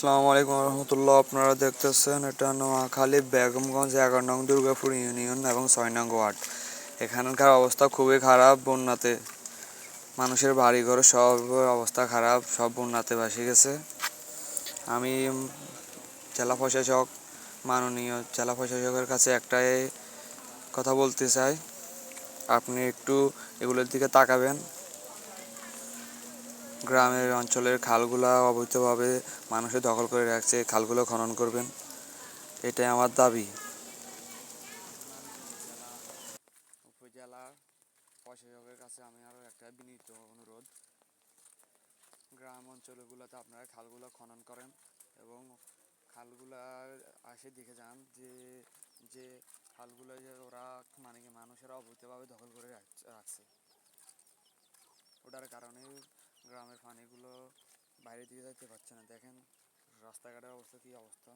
আসসালামু আলাইকুম রহমতুল্লাহ। আপনারা দেখতেছেন এটা নোয়াখালী বেগমগঞ্জ 11 নং দুর্গাপুর ইউনিয়ন এবং 6 নং ওয়ার্ড। এখানকার অবস্থা খুবই খারাপ। বন্যাতে মানুষের বাড়িঘর সব অবস্থা খারাপ, সব বন্যাতে ভাসে গেছে। আমি জেলা প্রশাসক, মাননীয় জেলা প্রশাসকের কাছে একটাই কথা বলতে চাই, আপনি একটু এগুলোর দিকে তাকাবেন। গ্রামের অঞ্চলের খালগুলা অবৈধভাবে মানুষের দখল করে রাখছে, খালগুলো খনন করবেন, এটাই আমার দাবি। উপজেলা প্রশাসকের কাছে আমি আরও একটা বিনীত অনুরোধ, গ্রাম অঞ্চলগুলোতে আপনারা খালগুলো খনন করেন এবং খালগুলার আসে দেখে যান যে যে খালগুলো যে ওরা মানুষেরা অবৈধভাবে দখল করে রাখছে, ওটার কারণে গ্রামের পানিগুলো বাইরে দিকে যাইতে পারছে না। দেখেন রাস্তাঘাটের অবস্থা, কী অবস্থা।